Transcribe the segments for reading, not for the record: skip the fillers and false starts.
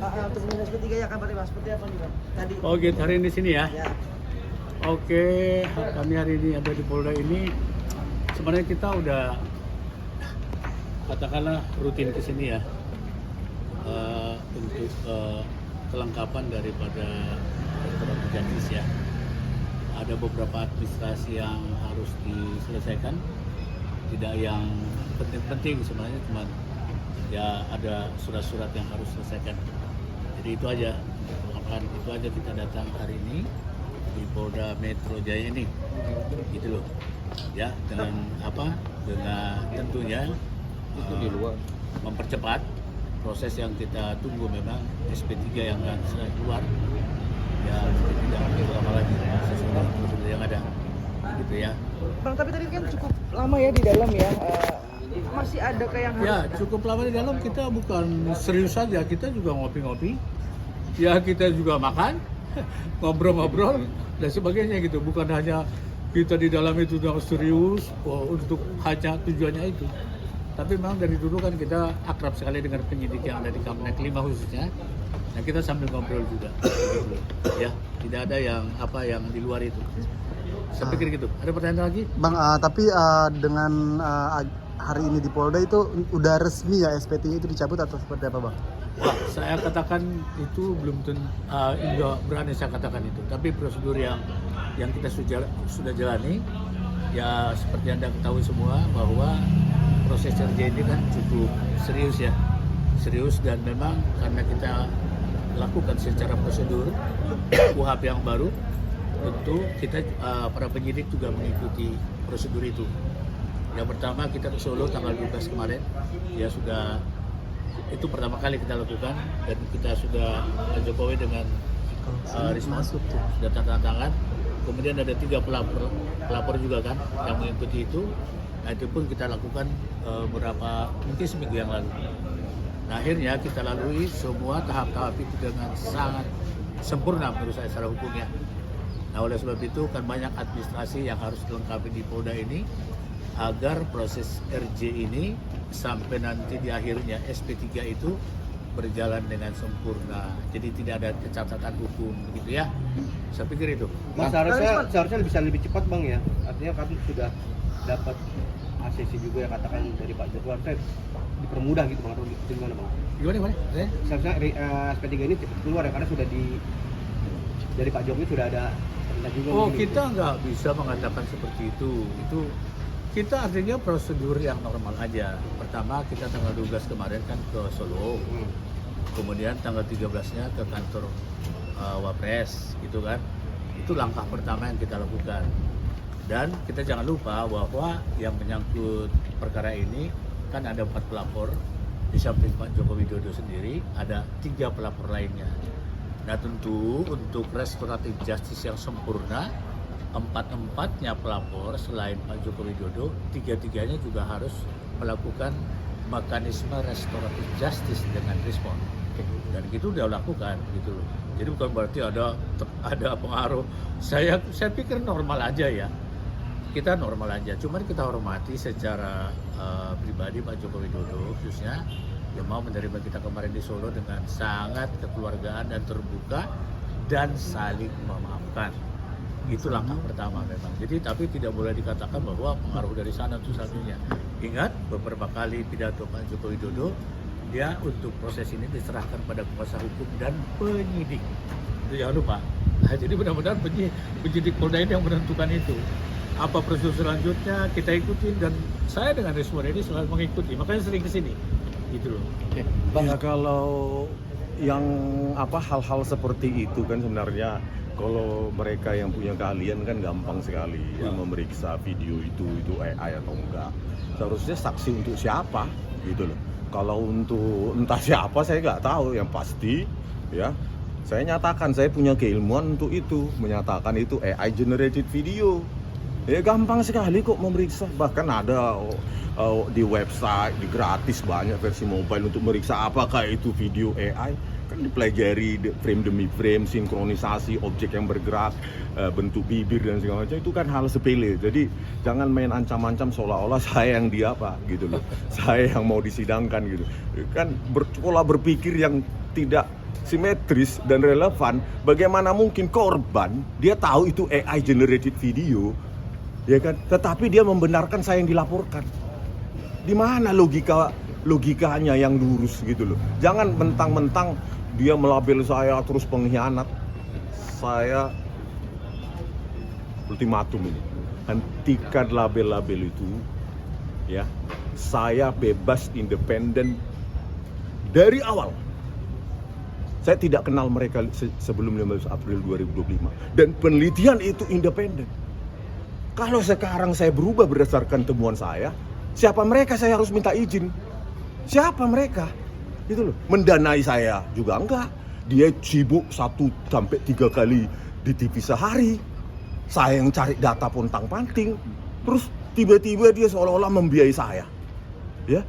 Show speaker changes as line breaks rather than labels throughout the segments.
Untuk minus ketiga ya kabarnya Bang, seperti apa nih Bang? Tadi.
Oke, hari ini di sini ya.
Ya.
Oke, kami hari ini ada di Polda ini. Sebenarnya kita udah katakanlah rutin ke sini ya untuk kelengkapan daripada Direktorat Jatis ya. Ada beberapa administrasi yang harus diselesaikan, tidak yang penting-penting sebenarnya, cuma ya ada surat-surat yang harus diselesaikan. Jadi itu aja, itu aja kita datang hari ini di Polda Metro Jaya ini, gitu loh. Ya, dengan apa? Dengan tentunya mempercepat proses yang kita tunggu. Memang SP3 yang sudah keluar, ya tidak lama lagi sesuai dengan prosedur yang ada, gitu ya.
Bang, tapi tadi kan cukup lama ya di dalam ya. Masih ada kayak yang
Ya, cukup lama di dalam. Kita bukan serius saja, kita juga ngopi-ngopi. Ya, kita juga makan, ngobrol-ngobrol dan sebagainya gitu. Bukan hanya kita di dalam itu sudah serius untuk hanya tujuannya itu. Tapi memang dari dulu kan kita akrab sekali dengan penyidik yang ada di Kemenak 5 khususnya. Nah, kita sambil ngobrol juga. Gitu. Ya, tidak ada yang yang di luar itu. Saya pikir gitu. Ada pertanyaan lagi?
Bang, tapi dengan hari ini di Polda itu udah resmi ya SP3 itu dicabut atau seperti apa Bang?
Wah, saya katakan itu belum enggak berani saya katakan itu. Tapi prosedur yang kita sudah jalani, ya seperti Anda ketahui semua bahwa proses RJ ini kan cukup serius ya. Serius, dan memang karena kita lakukan secara prosedur KUHP yang baru, tentu kita para penyidik juga mengikuti prosedur itu. Yang pertama kita ke Solo tanggal 12 kemarin, ya sudah, itu pertama kali kita lakukan, dan kita sudah Pak Jokowi dengan Risma sudah tanda tangan. Kemudian ada 3 pelapor juga kan yang mengikuti itu. Nah, itu pun kita lakukan mungkin seminggu yang lalu. Nah, akhirnya kita lalui semua tahap-tahap itu dengan sangat sempurna menurut saya secara hukumnya. Nah, oleh sebab itu kan banyak administrasi yang harus dilengkapi di Polda ini agar proses RJ ini sampai nanti di akhirnya SP3 itu berjalan dengan sempurna. Jadi tidak ada kecacatan hukum gitu ya. Saya pikir itu.
Mas, seharusnya bisa lebih cepat Bang ya. Artinya kami sudah dapat ACC juga ya, katakan dari Pak Jokowi, harusnya dipermudah gitu Bang, atau gimana Bang?
Gimana?
Seharusnya SP3 ini cepat keluar ya, karena sudah dari Pak Jokowi sudah ada perintah juga.
Oh, kita nggak bisa mengatakan seperti itu. Itu kita artinya prosedur yang normal aja. Pertama kita tanggal 12 kemarin kan ke Solo. Kemudian tanggal 13-nya ke kantor Wapres gitu kan. Itu langkah pertama yang kita lakukan. Dan kita jangan lupa bahwa yang menyangkut perkara ini kan ada 4 pelapor. Di samping Pak Joko Widodo sendiri ada 3 pelapor lainnya. Nah, tentu untuk restoratif justice yang sempurna, 4-empatnya pelapor selain Pak Joko Widodo, 3-tiganya juga harus melakukan mekanisme restoratif justice dengan respon. Dan itu udah lakukan gitu loh. Jadi bukan berarti ada pengaruh. Saya pikir normal aja ya. Kita normal aja. Cuman kita hormati secara pribadi Pak Joko Widodo khususnya yang mau menerima kita kemarin di Solo dengan sangat kekeluargaan dan terbuka dan saling memaafkan. Itu langkah pertama memang. Jadi tapi tidak boleh dikatakan bahwa pengaruh dari sana itu satunya. Ingat beberapa kali pidato Pak Joko Widodo, dia untuk proses ini diserahkan pada kuasa hukum dan penyidik. Itu jangan lupa. Nah, jadi mudah-mudahan penyidik Polda ini yang menentukan itu. Apa prosedur selanjutnya kita ikutin, dan saya dengan Risma ini selalu mengikuti. Makanya sering kesini. Gitu loh.
Bang, ya kalau yang hal-hal seperti itu kan sebenarnya kalau mereka yang punya keahlian kan gampang sekali ya, memeriksa video itu AI atau enggak. Seharusnya saksi untuk siapa gitu loh. Kalau untuk entah siapa saya nggak tahu, yang pasti ya saya nyatakan saya punya keilmuan untuk itu, menyatakan itu AI generated video. Ya gampang sekali kok memeriksa, bahkan ada di website di gratis banyak versi mobile untuk meriksa apakah itu video AI. Kan dipelajari frame demi frame, sinkronisasi objek yang bergerak, bentuk bibir dan segala macam, itu kan hal sepele. Jadi jangan main ancam-ancam seolah-olah saya yang gitu loh. Saya yang mau disidangkan gitu. Kan pola berpikir yang tidak simetris dan relevan, bagaimana mungkin korban dia tahu itu AI generated video, ya kan? Tetapi dia membenarkan saya yang dilaporkan. Di mana logikanya yang lurus gitu loh? Jangan mentang-mentang dia melabel saya terus pengkhianat. Saya ultimatum ini, hentikan label-label itu, ya. Saya bebas, independen dari awal. Saya tidak kenal mereka sebelum 15 April 2025. Dan penelitian itu independen. Kalau sekarang saya berubah berdasarkan temuan saya, siapa mereka saya harus minta izin? Siapa mereka? Itu loh. Mendanai saya juga enggak. Dia sibuk 1-3 kali di TV sehari. Saya yang cari data pontang-panting. Terus tiba-tiba dia seolah-olah membiayai saya. Ya,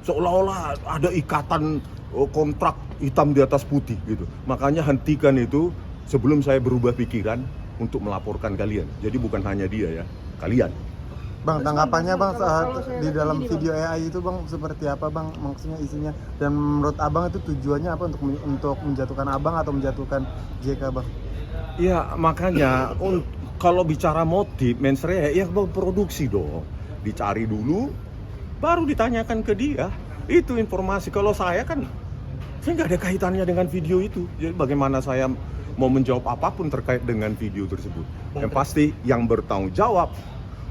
seolah-olah ada ikatan kontrak hitam di atas putih gitu. Makanya hentikan itu sebelum saya berubah pikiran untuk melaporkan kalian. Jadi bukan hanya dia ya, kalian.
Bang, tanggapannya bang saat di dalam video AI itu bang seperti apa bang, maksudnya isinya, dan menurut abang itu tujuannya apa, untuk menjatuhkan abang atau menjatuhkan JK bang?
Ya makanya kalau bicara motif mensrea ya bang, produksi dong, dicari dulu baru ditanyakan ke dia. Itu informasi. Kalau saya kan saya nggak ada kaitannya dengan video itu. Jadi bagaimana saya mau menjawab apapun terkait dengan video tersebut? Yang pasti yang bertanggung jawab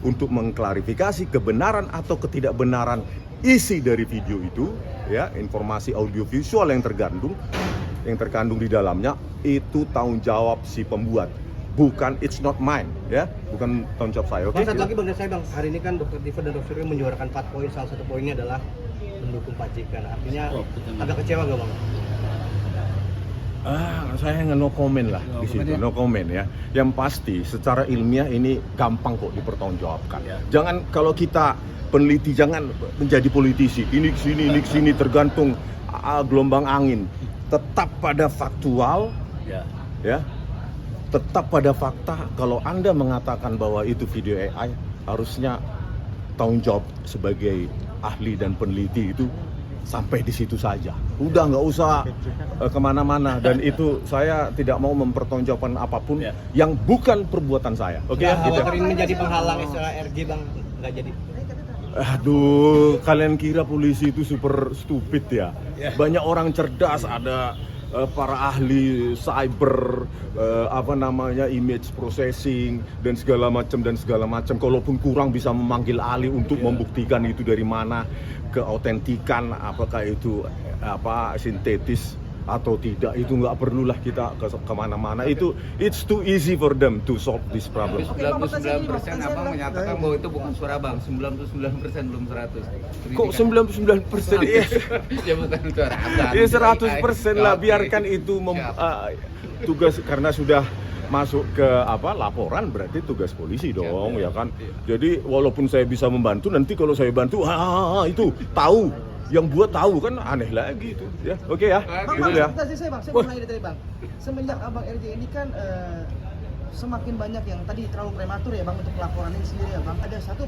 untuk mengklarifikasi kebenaran atau ketidakbenaran isi dari video itu, ya, informasi audiovisual yang terkandung di dalamnya, itu tanggung jawab si pembuat. Bukan, it's not mine, ya, bukan tanggung jawab saya. Oke.
Bang, satu lagi bang, dari saya bang, hari ini kan Dr. Diva dan Dr. Suryo menyuarakan 4 poin, salah satu poinnya adalah mendukung Pak JK. Artinya agak kecewa nggak bang?
Saya no comment lah di situ, no comment ya. Yang pasti secara ilmiah ini gampang kok dipertanggungjawabkan.
Ya.
Jangan, kalau kita peneliti jangan menjadi politisi. Ini kesini tergantung gelombang angin. Tetap pada faktual, ya. Tetap pada fakta. Kalau Anda mengatakan bahwa itu video AI, harusnya tanggung jawab sebagai ahli dan peneliti itu sampai di situ saja. Udah nggak usah kemana-mana. Dan itu saya tidak mau mempertanggungjawabkan apapun yang bukan perbuatan saya. Oke ya? Gitu.
Ini menjadi penghalang istilah RG bang, nggak jadi.
Aduh, kalian kira polisi itu super stupid ya? Banyak orang cerdas, ada para ahli cyber, image processing dan segala macam. Kalaupun kurang bisa memanggil ahli untuk membuktikan itu dari mana, keautentikan, apakah itu sintetis atau tidak. Itu nggak perlulah kita kemana-mana. Itu it's too easy for them to solve this problem.
99% abang menyatakan bahwa itu bukan suara bang, 99% belum 100.
Kok 99%?
Ya bukan suara abang.
Ya 100% lah, biarkan itu tugas, karena sudah masuk ke laporan, berarti tugas polisi dong, ya kan. Jadi walaupun saya bisa membantu, nanti kalau saya bantu itu tahu, yang buat tahu kan aneh lagi itu, ya. Oke ya, gitu ya.
Saya mau nanya tadi bang, semenjak abang RJ ini kan semakin banyak yang tadi terlalu prematur ya bang untuk laporan ini sendiri ya bang. Ada satu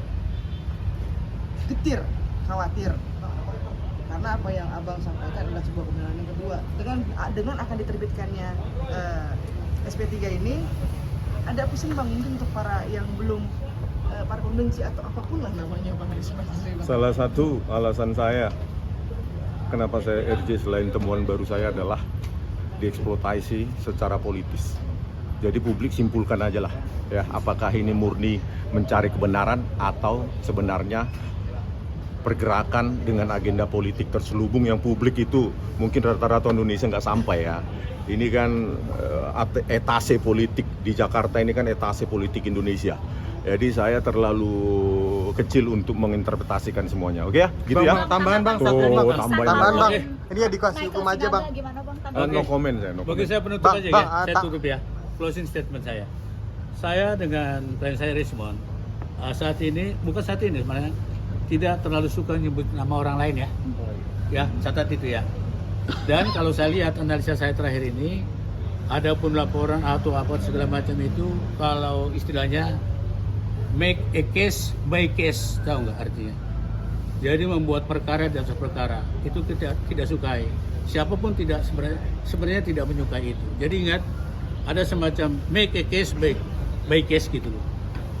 getir, khawatir karena apa yang abang sampaikan adalah sebuah kebenaran yang kedua. Dengan akan diterbitkannya SP3 ini, ada apa sih bang mungkin untuk para yang belum para pembenci atau apapun lah namanya bang di bang.
Salah satu alasan saya kenapa saya RJ selain temuan baru saya adalah dieksploitasi secara politis. Jadi publik simpulkan aja lah ya, apakah ini murni mencari kebenaran atau sebenarnya pergerakan dengan agenda politik terselubung yang publik itu mungkin rata-rata Indonesia nggak sampai ya. Ini kan etase politik di Jakarta, ini kan etase politik Indonesia. Jadi saya terlalu kecil untuk menginterpretasikan semuanya. Oke ya? Gitu
bang,
ya?
Tambahan bang, tambahan bang. Ini ya dikasih hukum aja bang.
No comment saya, no comment.
Bagi saya penutup
Bang,
aja
bang,
ya, saya tutup ya. Closing statement saya. Saya dengan klien saya Rismond, saat ini, bukan saat ini sebenarnya, tidak terlalu suka nyebut nama orang lain ya. Ya, catat itu ya. Dan kalau saya lihat analisa saya terakhir ini, ada pun laporan atau apa segala macam itu, kalau istilahnya make a case by case, tahu nggak artinya? Jadi membuat perkara di atas perkara itu kita tidak sukai. Siapapun tidak sebenarnya tidak menyukai itu. Jadi ingat, ada semacam make a case by case gitu loh.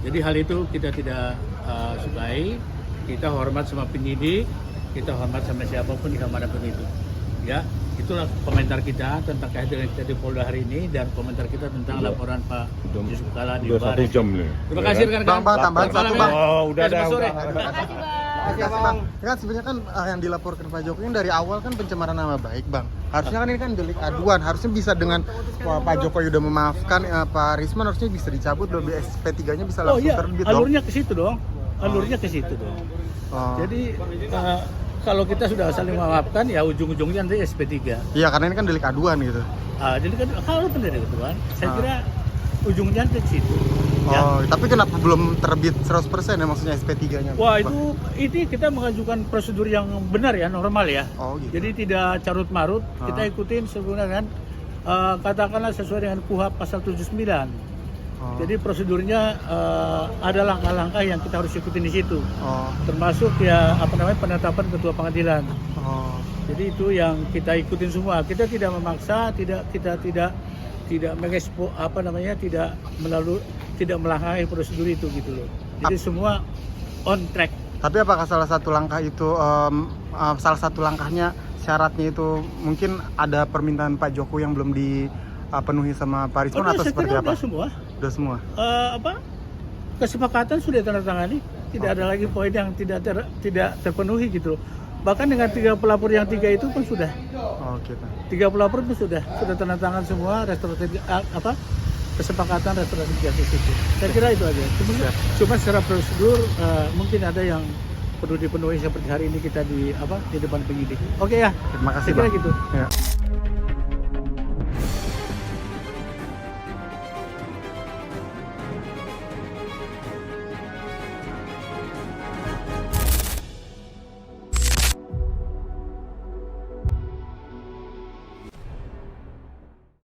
Jadi hal itu kita tidak sukai. Kita hormat sama penyidik, kita hormat sama siapapun di manapun itu. Ya, itulah komentar kita tentang kehadiran kita di Polda hari ini dan komentar kita tentang laporan Pak Yusuf Kalla di
Udah 1
Baris.
jam nih.
Terima kasih rekan-rekan.
Bang, tambahan
Selamat
satu,
malam,
Bang.
ya.
Oh, udah
Selamat
dah,
sore.
udah.
Terima kasih, Bang.
Terima kasih, Bang. Kan sebenarnya kan yang dilaporkan Pak Jokowi kan dari awal kan pencemaran nama baik, Bang. Harusnya kan ini kan delik aduan, harusnya bisa dengan Pak Jokowi udah memaafkan Pak Risman, harusnya bisa dicabut, lebih SP3-nya bisa
Oh
langsung
iya,
terbit dong.
alurnya ke situ dong. Alurnya ke situ dong.
Oh.
Jadi kalau kita sudah saling memaafkan ya ujung-ujungnya nanti SP3.
Iya, karena ini kan delik aduan gitu.
Jadi kan kalau pendiri ketuan, saya kira ujungnya nanti ke situ. Ya.
Oh, tapi kenapa belum terbit 100% ya maksudnya SP3-nya?
Wah, ini kita mengajukan prosedur yang benar ya, normal ya.
Oh, gitu.
Jadi tidak carut-marut, kita ikutin sebenarnya kan katakanlah sesuai dengan KUHP pasal 79.
Oh.
Jadi prosedurnya ada langkah-langkah yang kita harus ikutin di situ.
Oh.
Termasuk ya penetapan ketua pengadilan.
Oh.
Jadi itu yang kita ikutin semua. Kita tidak memaksa, kita tidak mengekspo tidak melangkahi prosedur itu gitu loh. Jadi semua on track.
Tapi apakah salah satu langkah itu salah satu langkahnya syaratnya itu mungkin ada permintaan Pak Jokowi yang belum dipenuhi sama Pak Risman atau
saya
seperti
kira
apa?
Udah semua.
Udah semua.
Kesepakatan sudah ditandatangani. Tidak ada lagi poin yang tidak terpenuhi gitu loh. Bahkan dengan 3 pelapor yang 3 itu pun sudah.
Oh, gitu.
3 pelapor pun sudah tanda tangan semua restoratif kesepakatan restoratif justice itu. Saya kira itu aja. Cuma secara prosedur mungkin ada yang perlu dipenuhi seperti hari ini kita di depan penyidik. Oke ya.
Terima kasih,
Saya kira
Bang.
gitu.
Ya.